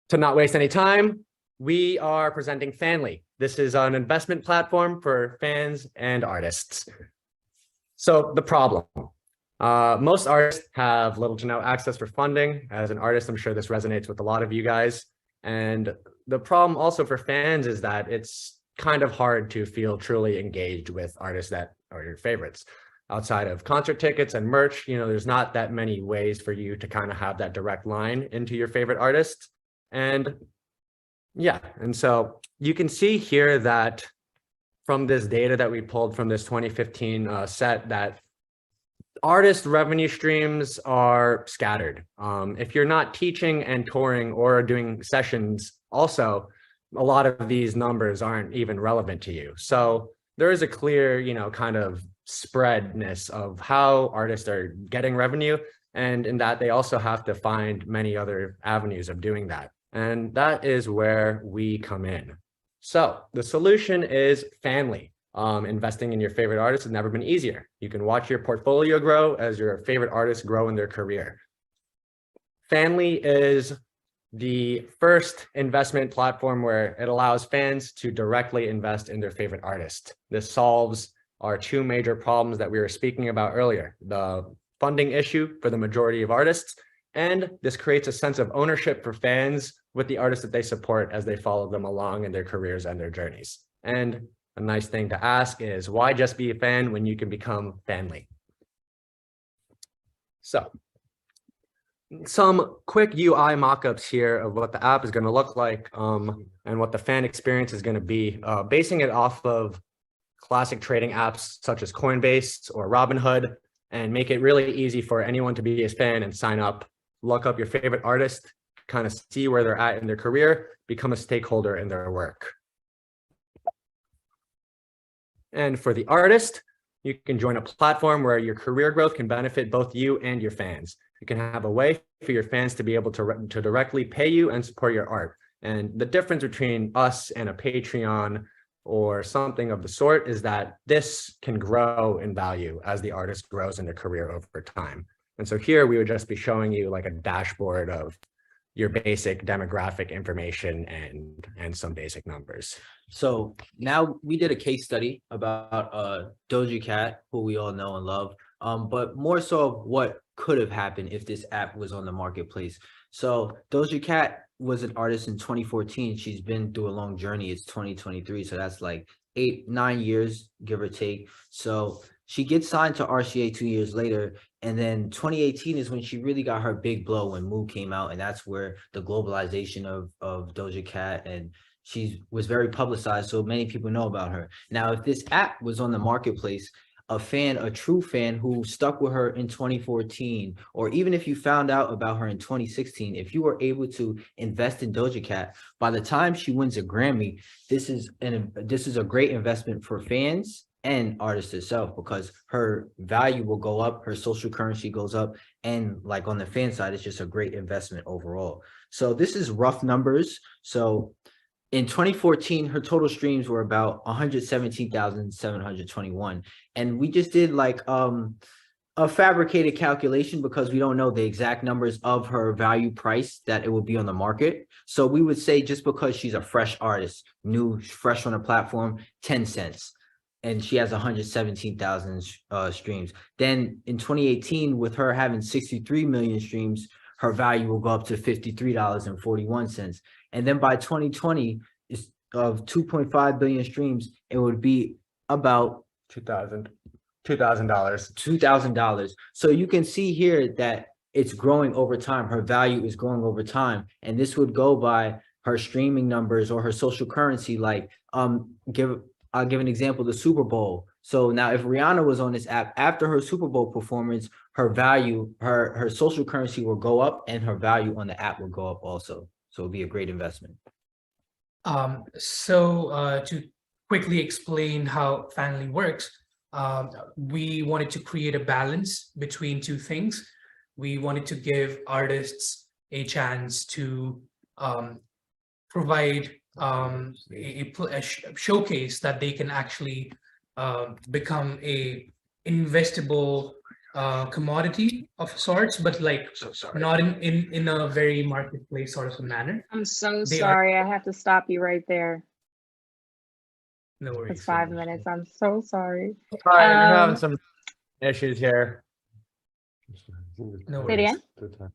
To not waste any time, we are presenting Fan+. This is an investment platform for fans and artists. So the problem, most artists have little to no access for funding. As an artist, I'm sure this resonates with a lot of you guys. And the problem also for fans is that it's kind of hard to feel truly engaged with artists that are your favorites. Outside of concert tickets and merch, there's not that many ways for you to kind of have that direct line into your favorite artist. And so you can see here that from this data that we pulled from this 2015 set, that artist revenue streams are scattered. If you're not teaching and touring or doing sessions, also, a lot of these numbers aren't even relevant to you. So there is a clear, kind of spreadness of how artists are getting revenue. And in that, they also have to find many other avenues of doing that. And that is where we come in. So the solution is Fan+. Investing in your favorite artist has never been easier. You can watch your portfolio grow as your favorite artists grow in their career. Fan+, is the first investment platform where it allows fans to directly invest in their favorite artist. This solves our two major problems that we were speaking about earlier, the funding issue for the majority of artists, and this creates a sense of ownership for fans with the artists that they support as they follow them along in their careers and their journeys. And a nice thing to ask is, why just be a fan when you can become Fan+? So some quick UI mockups here of what the app is going to look like and what the fan experience is going to be, basing it off of classic trading apps such as Coinbase or Robinhood, and make it really easy for anyone to be a fan and sign up, look up your favorite artist, kind of see where they're at in their career, become a stakeholder in their work. And for the artist, you can join a platform where your career growth can benefit both you and your fans. You can have a way for your fans to be able to directly pay you and support your art. And the difference between us and a Patreon or something of the sort is that this can grow in value as the artist grows in their career over time. And so here we would just be showing you like a dashboard of your basic demographic information and some basic numbers. So now we did a case study about Doja Cat, who we all know and love, but more so of what could have happened if this app was on the marketplace. So Doja Cat was an artist in 2014. She's been through a long journey. It's 2023, so that's like 8-9 years, give or take. So she gets signed to RCA 2 years later, and then 2018 is when she really got her big blow when Moo came out, and that's where the globalization of Doja Cat, and she was very publicized, so many people know about her. Now, if this app was on the marketplace, a true fan who stuck with her in 2014, or even if you found out about her in 2016, if you were able to invest in Doja Cat, by the time she wins a Grammy, this is a great investment for fans and artists itself, because her value will go up, her social currency goes up, and like on the fan side, it's just a great investment overall. So this is rough numbers. So in 2014, her total streams were about 117,721. And we just did like a fabricated calculation because we don't know the exact numbers of her value price that it will be on the market. So we would say just because she's a fresh artist, new, fresh on the platform, 10 cents. And she has 117,000 streams. Then in 2018, with her having 63 million streams, her value will go up to $53.41. And then by 2020, of 2.5 billion streams, it would be about $2,000. So you can see here that it's growing over time. Her value is growing over time. And this would go by her streaming numbers or her social currency. Like I'll give an example, the Super Bowl. So now if Rihanna was on this app, after her Super Bowl performance, her value, her social currency will go up and her value on the app will go up also. So it'll be a great investment. To quickly explain how Fan+ works, we wanted to create a balance between two things. We wanted to give artists a chance to provide a showcase that they can actually become a investable commodity of sorts, but like not in a very marketplace sort of a manner. I'm so They are sorry. I have to stop you right there. no It's worries. 5 minutes. I'm so sorry. Sorry, we're having Um, some issues here. No Say it worries. again?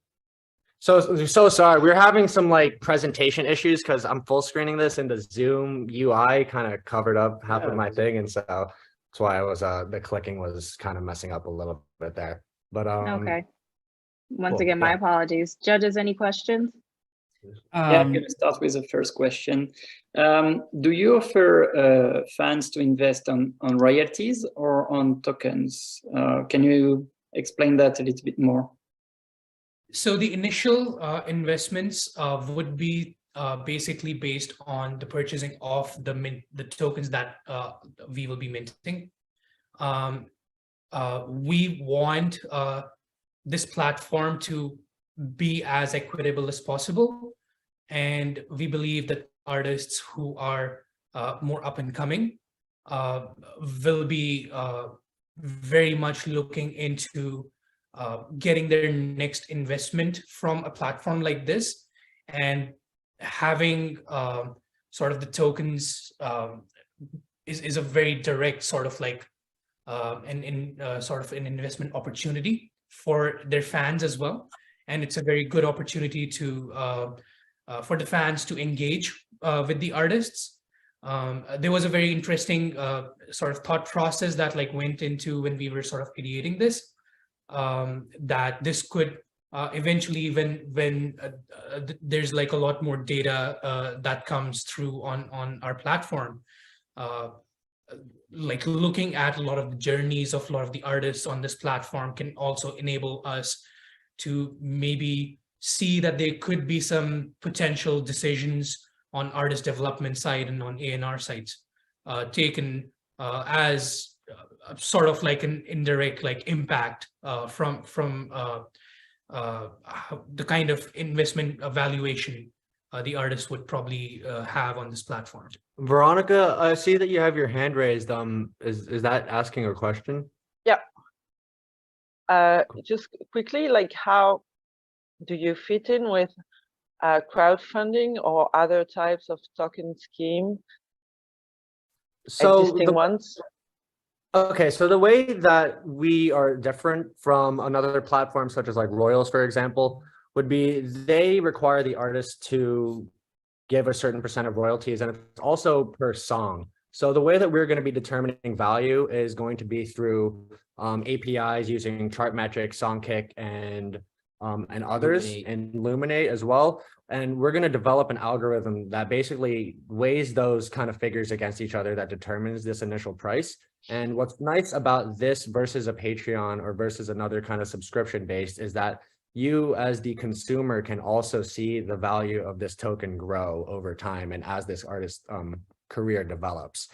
So sorry. We're having some like presentation issues because I'm full screening this and the Zoom UI kind of covered up half of my thing. And so that's why I was the clicking was kind of messing up a little bit there. But Okay. Once cool, again, my yeah. apologies. Judges, any questions? Yeah, I'm going to start with the first question. Do you offer fans to invest on royalties or on tokens? Can you explain that a little bit more? So the initial investments would be basically based on the purchasing of the tokens that we will be minting. We want this platform to be as equitable as possible, and we believe that artists who are more up and coming will be very much looking into getting their next investment from a platform like this, and having sort of the tokens is a very direct sort of like sort of an investment opportunity for their fans as well. And it's a very good opportunity to for the fans to engage with the artists. There was a very interesting sort of thought process that like went into when we were sort of ideating this, that this could eventually, when there's like a lot more data that comes through on our platform, like looking at a lot of the journeys of a lot of the artists on this platform can also enable us to maybe see that there could be some potential decisions on artist development side and on A&R sides taken as sort of like an indirect like impact from the kind of investment evaluation the artist would probably have on this platform. Veronica, I see that you have your hand raised. Is that asking a question? Yeah. Just quickly, like how do you fit in with crowdfunding or other types of token scheme? So Existing ones? okay, so the way that we are different from another platform, such as like Royals, for example, would be they require the artist to give a certain percent of royalties, and it's also per song. So the way that we're going to be determining value is going to be through APIs using Chartmetric, Songkick, and others, Illuminate. and Illuminate as well. And we're going to develop an algorithm that basically weighs those kind of figures against each other that determines this initial price. And what's nice about this versus a Patreon or versus another kind of subscription based is that you as the consumer can also see the value of this token grow over time and as this artist career develops.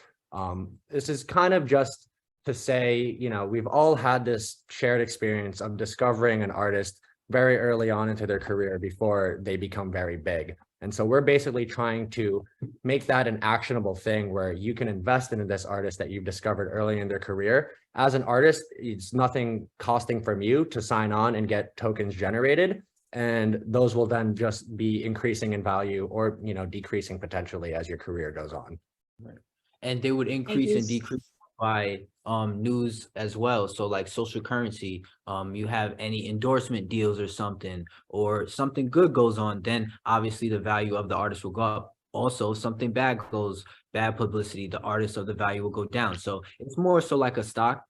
This is kind of just to say, you know, we've all had this shared experience of discovering an artist very early on into their career before they become very big. And so we're basically trying to make that an actionable thing where you can invest in this artist that you've discovered early in their career. As an artist, it's nothing costing from you to sign on and get tokens generated. And those will then just be increasing in value or, you know, decreasing potentially as your career goes on. Right. And they would increase and decrease by news as well. So like social currency, you have any endorsement deals or something good goes on, then obviously the value of the artist will go up. Also, something bad publicity, the artist of the value will go down. So it's more so like a stock.